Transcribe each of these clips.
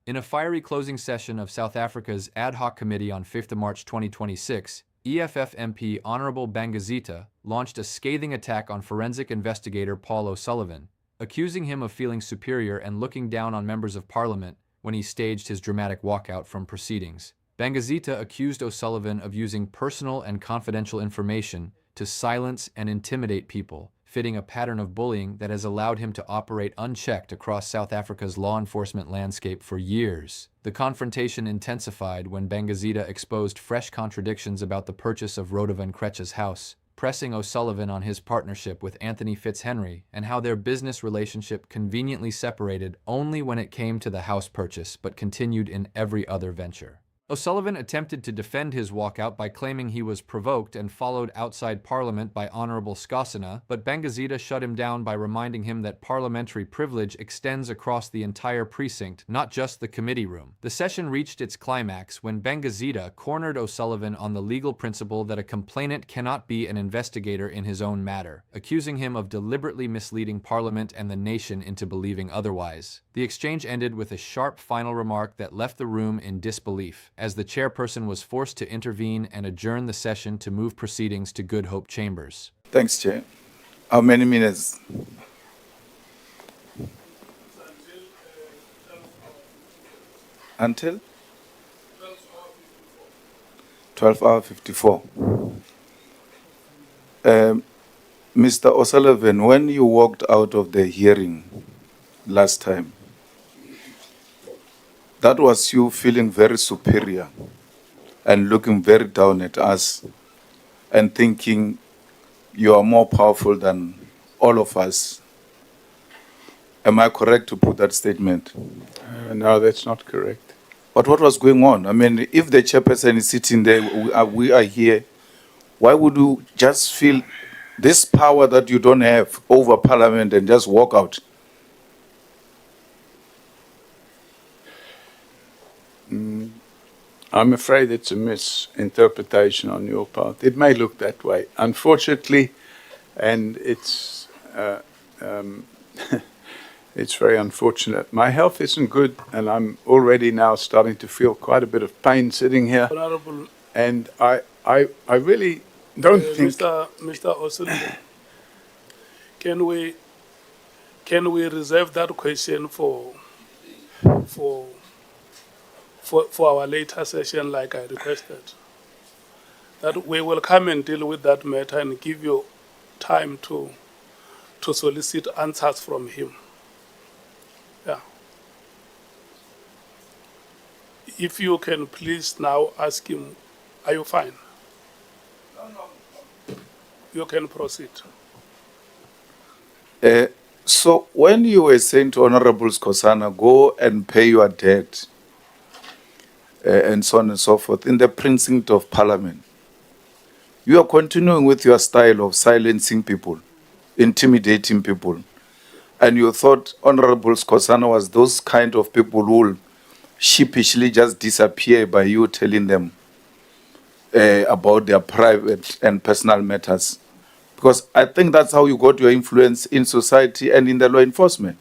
In a fiery closing session of South Africa's Ad Hoc Committee on 5 March 2026, EFF MP Honourable Bangazita launched a scathing attack on forensic investigator Paul O'Sullivan, accusing him of feeling superior and looking down on members of Parliament when he staged his dramatic walkout from proceedings. Bangazita accused O'Sullivan of using personal and confidential information to silence and intimidate people, fitting a pattern of bullying that has allowed him to operate unchecked across South Africa's law enforcement landscape for years. The confrontation intensified when Bangazita exposed fresh contradictions about the purchase of Rodevan Krecha's house, pressing O'Sullivan on his partnership with Anthony Fitzhenry and how their business relationship conveniently separated only when it came to the house purchase but continued in every other venture. O'Sullivan attempted to defend his walkout by claiming he was provoked and followed outside Parliament by Honourable Bangazita, but Bangazita shut him down by reminding him that parliamentary privilege extends across the entire precinct, not just the committee room. The session reached its climax when Bangazita cornered O'Sullivan on the legal principle that a complainant cannot be an investigator in his own matter, accusing him of deliberately misleading Parliament and the nation into believing otherwise. The exchange ended with a sharp final remark that left the room in disbelief, as the chairperson was forced to intervene and adjourn the session to move proceedings to Good Hope Chambers. Thanks, Chair. How many minutes? Until? 12:54. Mr. O'Sullivan, when you walked out of the hearing last time, that was you feeling very superior and looking very down at us and thinking you are more powerful than all of us. Am I correct to put that statement? No, that's not correct. But what was going on? I mean, if the chairperson is sitting there, we are here, why would you just feel this power that you don't have over Parliament and just walk out? I'm afraid it's a misinterpretation on your part. It may look that way, unfortunately, and it's it's very unfortunate. My health isn't good, and I'm already now starting to feel quite a bit of pain sitting here. Honourable, and I really don't think. Mr. O'Sullivan, can we reserve that question for our later session, like I requested? That we will come and deal with that matter and give you time to solicit answers from him. Yeah. If you can please now ask him, are you fine? You can proceed. So when you were saying to Honourable Skosana, go and pay your debt, and so on and so forth, in the precinct of Parliament, you are continuing with your style of silencing people, intimidating people. And you thought Honourable Skosana was those kind of people who will sheepishly just disappear by you telling them about their private and personal matters. Because I think that's how you got your influence in society and in the law enforcement,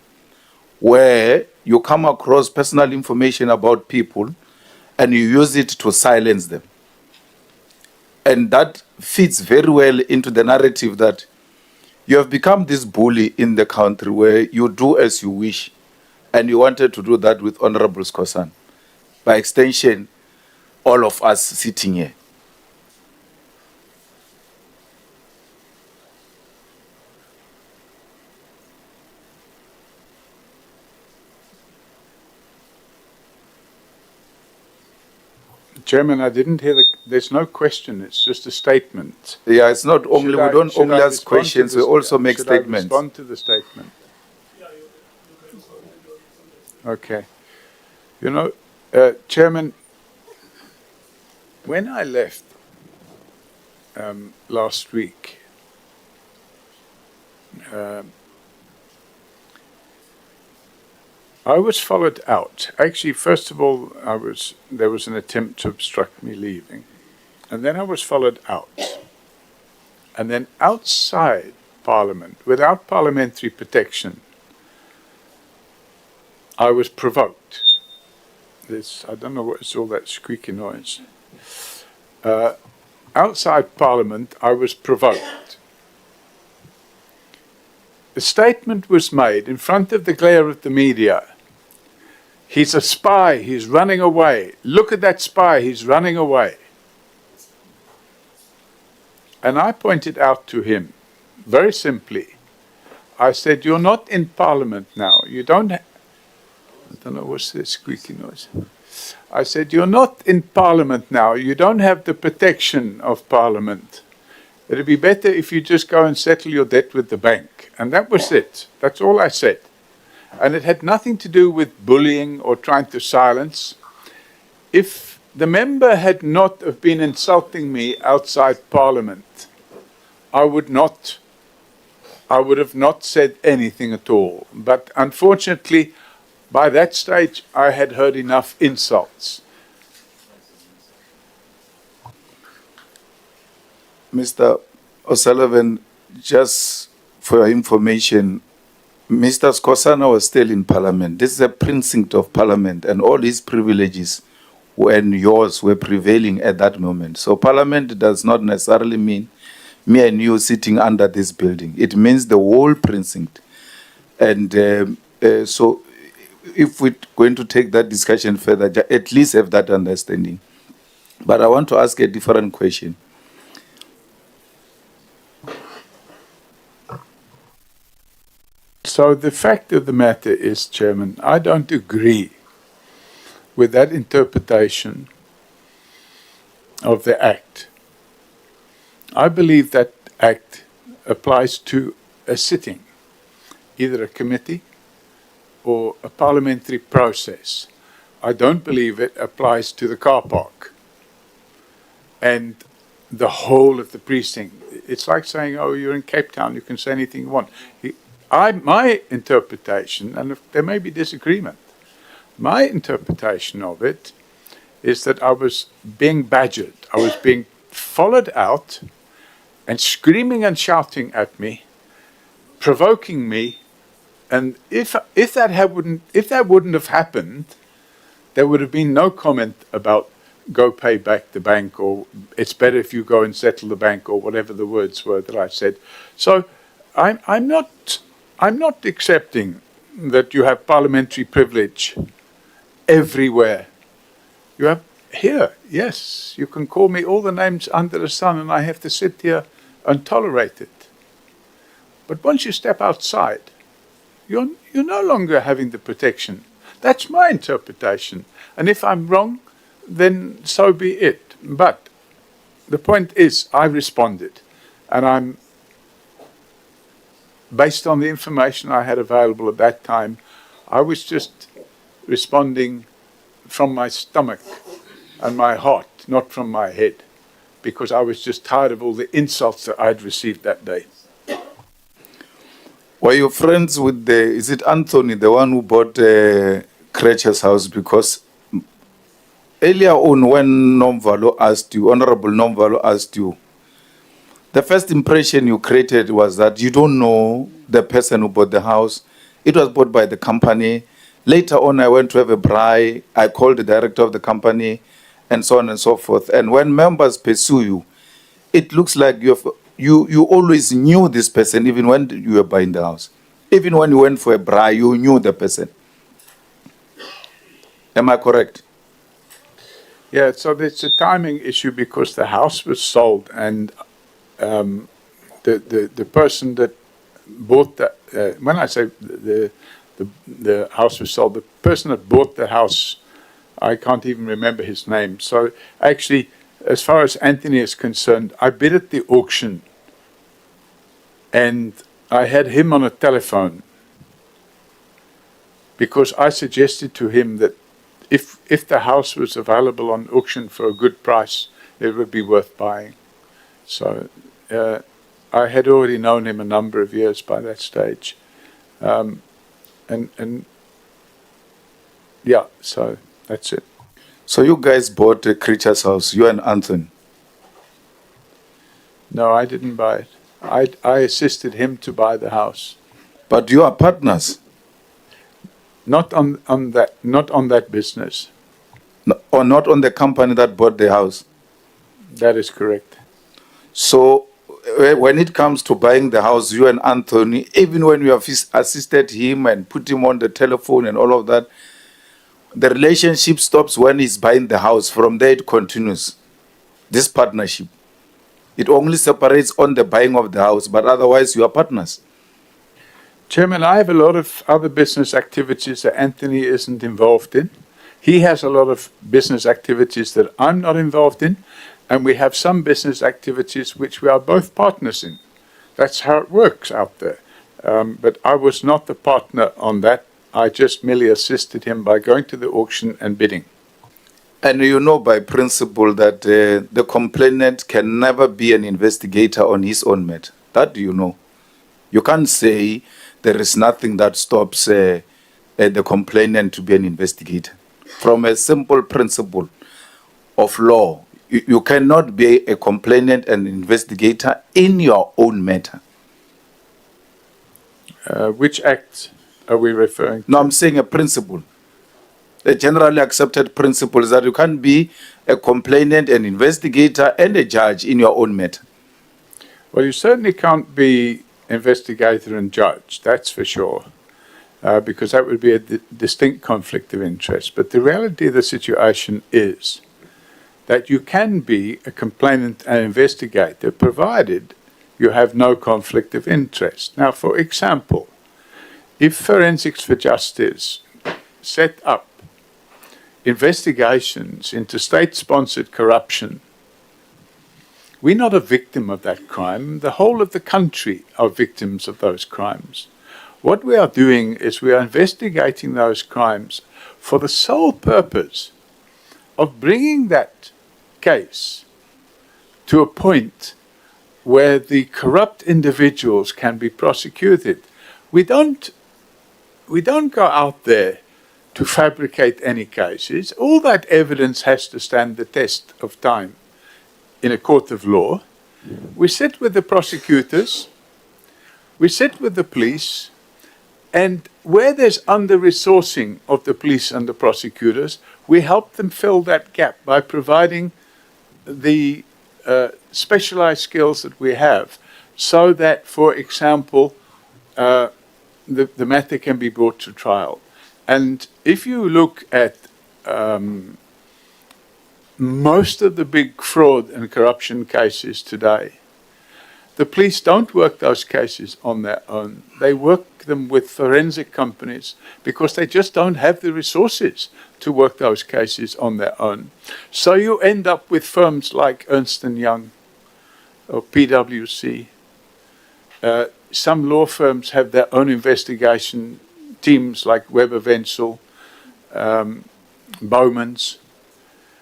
where you come across personal information about people and you use it to silence them. And that fits very well into the narrative that you have become this bully in the country where you do as you wish, and you wanted to do that with Honourable Skosan. By extension, all of us sitting here. Chairman, I didn't hear there's no question, it's just a statement. Yeah, it's not only, we don't only ask questions, we also make statements. Should I respond to the statement? Okay. You know, Chairman, when I left last week, I was followed out. Actually, first of all, there was an attempt to obstruct me leaving. And then I was followed out. And then outside Parliament, without parliamentary protection, I was provoked. I don't know what's all that squeaky noise. Outside Parliament, I was provoked. A statement was made in front of the glare of the media. He's a spy, he's running away. Look at that spy, he's running away. And I pointed out to him, very simply, I said, you're not in Parliament now. You don't I don't know what's this squeaky noise. I said, you're not in Parliament now. You don't have the protection of Parliament. It'd be better if you just go and settle your debt with the bank. And that was it. That's all I said. And it had nothing to do with bullying or trying to silence. If the member had not have been insulting me outside Parliament, I would have not said anything at all. But unfortunately, by that stage, I had heard enough insults. Mr. O'Sullivan, just for your information, Mr. Skosana was still in Parliament. This is a precinct of Parliament, and all his privileges and yours were prevailing at that moment. So Parliament does not necessarily mean me and you sitting under this building. It means the whole precinct. And so if we're going to take that discussion further, at least have that understanding. But I want to ask a different question. So the fact of the matter is, Chairman, I don't agree with that interpretation of the Act. I believe that Act applies to a sitting, either a committee or a parliamentary process. I don't believe it applies to the car park and the whole of the precinct. It's like saying, oh, you're in Cape Town, you can say anything you want. My interpretation, and there may be disagreement, my interpretation of it is that I was being badgered. I was being followed out and screaming and shouting at me, provoking me. And if that wouldn't have happened, there would have been no comment about go pay back the bank, or it's better if you go and settle the bank, or whatever the words were that I said. So I'm not accepting that you have parliamentary privilege everywhere. You have here, yes, you can call me all the names under the sun, and I have to sit here and tolerate it. But once you step outside, you're no longer having the protection. That's my interpretation. And if I'm wrong, then so be it. But the point is, I responded. And I'm, based on the information I had available at that time, I was just responding from my stomach and my heart, not from my head, because I was just tired of all the insults that I'd received that day. Were you friends with is it Anthony, the one who bought Krecha's house? Because earlier on when Nomvalo asked you, Honourable Nomvalo asked you, the first impression you created was that you don't know the person who bought the house. It was bought by the company. Later on, I went to have a braai. I called the director of the company, and so on and so forth. And when members pursue you, it looks like you always knew this person, even when you were buying the house. Even when you went for a braai, you knew the person. Am I correct? Yeah, so it's a timing issue because the house was sold, and the person that bought that, when I say the house was sold, the person that bought the house, I can't even remember his name. So actually, as far as Anthony is concerned, I bid at the auction, and I had him on a telephone because I suggested to him that if the house was available on auction for a good price, it would be worth buying. So I had already known him a number of years by that stage. And yeah, so that's it. So you guys bought Krecha's house, you and Anthony? No, I didn't buy it. I assisted him to buy the house. But you are partners? Not on that business. or not on the company that bought the house. That is correct. So when it comes to buying the house, you and Anthony, even when you have assisted him and put him on the telephone and all of that, the relationship stops when he's buying the house. From there it continues, this partnership. It only separates on the buying of the house, but otherwise you are partners. Chairman, I have a lot of other business activities that Anthony isn't involved in. He has a lot of business activities that I'm not involved in, and we have some business activities which we are both partners in. That's how it works out there. But I was not the partner on that. I just merely assisted him by going to the auction and bidding. And you know by principle that the complainant can never be an investigator on his own matter. That you know. You can't say there is nothing that stops the complainant to be an investigator. From a simple principle of law, you cannot be a complainant and investigator in your own matter. Which act are we referring to? No, I'm saying a principle. A generally accepted principle is that you can't be a complainant, an investigator, and a judge in your own matter. Well, you certainly can't be investigator and judge, that's for sure, because that would be a distinct conflict of interest. But the reality of the situation is that you can be a complainant and investigator provided you have no conflict of interest. Now, for example, if Forensics for Justice set up investigations into state-sponsored corruption, we're not a victim of that crime. The whole of the country are victims of those crimes. What we are doing is we are investigating those crimes for the sole purpose of bringing that case to a point where the corrupt individuals can be prosecuted. We don't go out there to fabricate any cases. All that evidence has to stand the test of time in a court of law. We sit with the prosecutors, we sit with the police, and where there's under-resourcing of the police and the prosecutors, we help them fill that gap by providing the specialized skills that we have, so that, for example, the matter can be brought to trial. And if you look at most of the big fraud and corruption cases today, the police don't work those cases on their own. They work them with forensic companies because they just don't have the resources to work those cases on their own. So you end up with firms like Ernst & Young or PwC. Some law firms have their own investigation teams like Weber Wenzel, Bowman's.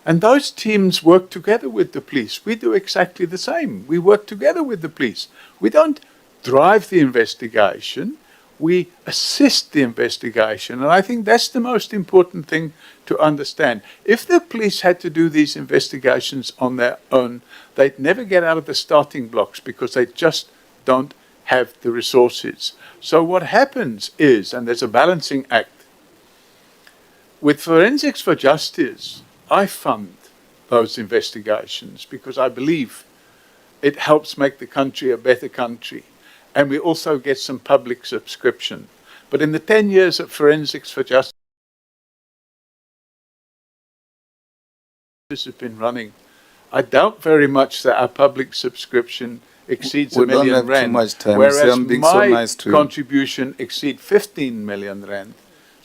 And those teams work together with the police. We do exactly the same. We work together with the police. We don't drive the investigation. We assist the investigation. And I think that's the most important thing to understand. If the police had to do these investigations on their own, they'd never get out of the starting blocks because they just don't have the resources. So what happens is, and there's a balancing act, with Forensics for Justice, I fund those investigations because I believe it helps make the country a better country. And we also get some public subscription. But in the 10 years that Forensics for Justice has been running, I doubt very much that our public subscription exceeds We R1 million. don't have too much time. Whereas I'm being so my nice to you. contribution exceeds 15 million rand.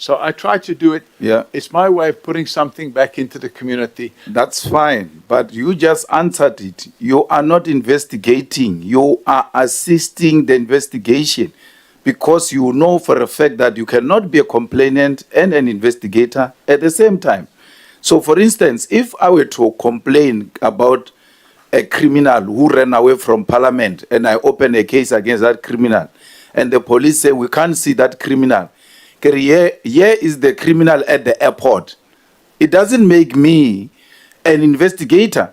So I try to do it. Yeah. It's my way of putting something back into the community. That's fine, but you just answered it. You are not investigating. You are assisting the investigation because you know for a fact that you cannot be a complainant and an investigator at the same time. So, for instance, if I were to complain about a criminal who ran away from Parliament and I open a case against that criminal and the police say, we can't see that criminal, here is the criminal at the airport. It doesn't make me an investigator.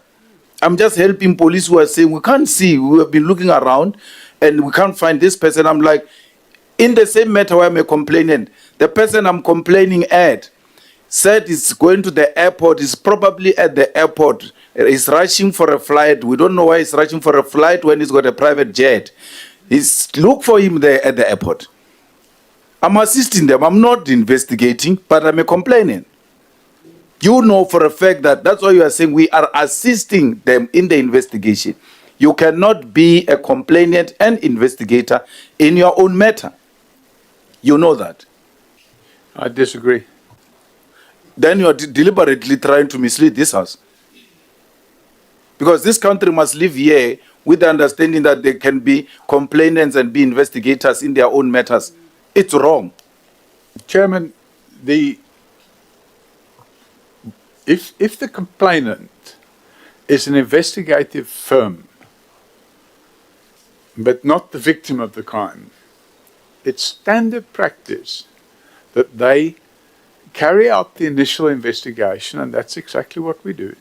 I'm just helping police who are saying, we can't see, we have been looking around and we can't find this person. I'm like, in the same matter where I'm a complainant, the person I'm complaining at said he's going to the airport, he's probably at the airport, he's rushing for a flight. We don't know why he's rushing for a flight when he's got a private jet. Look for him there at the airport. I'm assisting them. I'm not investigating, but I'm a complainant. You know for a fact that that's why you are saying we are assisting them in the investigation. You cannot be a complainant and investigator in your own matter. You know that. I disagree. Then you are deliberately trying to mislead this house. Because this country must live here with the understanding that there can be complainants and be investigators in their own matters. It's wrong. Chairman, if the complainant is an investigative firm, but not the victim of the crime, it's standard practice that they carry out the initial investigation, and that's exactly what we do.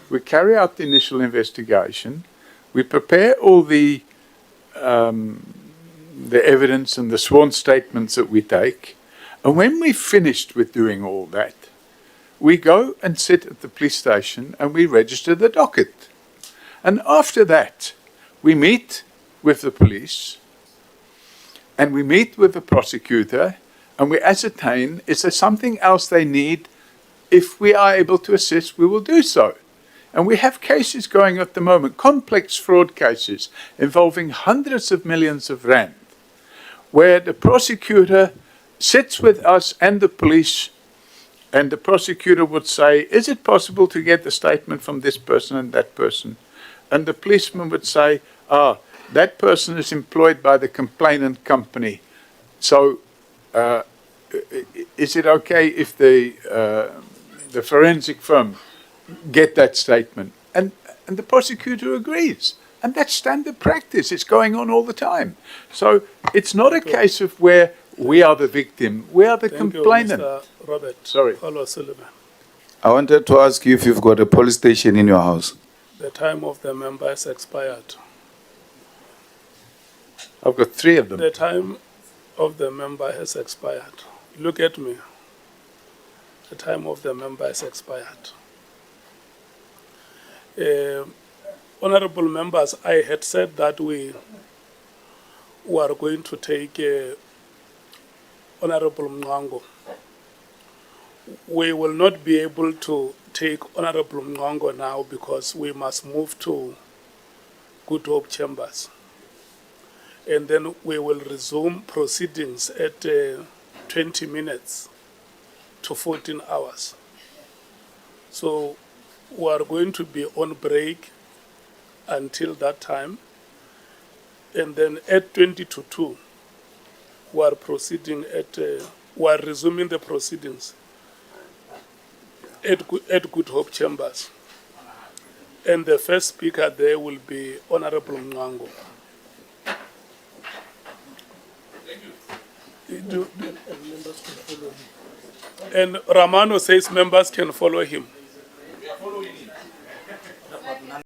We carry out the initial investigation, we prepare all the evidence and the sworn statements that we take, and when we've finished with doing all that, we go and sit at the police station and we register the docket. And after that, we meet with the police and we meet with the prosecutor and we ascertain, is there something else they need? If we are able to assist, we will do so. And we have cases going at the moment, complex fraud cases involving hundreds of millions of rand, where the prosecutor sits with us and the police, and the prosecutor would say, is it possible to get a statement from this person and that person? And the policeman would say, that person is employed by the complainant company. So is it okay if the forensic firm get that statement? And the prosecutor agrees. And that's standard practice. It's going on all the time. So it's not a case of where we are the victim. We are the complainant. You, Mr. Robert. Sorry. Sullivan. I wanted to ask you if you've got a police station in your house. The time of the member has expired. I've got 3 of them. The time of the member has expired. Look at me. The time of the member has expired. Honourable members, I had said that we were going to take Honourable Mngango. We will not be able to take Honourable Mngango now because we must move to Good Hope Chambers. And then we will resume proceedings at 20 minutes to 14 hours. So we are going to be on break until that time. And then at 20 to 2, we are proceeding we are resuming the proceedings at Good Hope Chambers. And the first speaker there will be Honourable Mngango. And Ramano says members can follow him.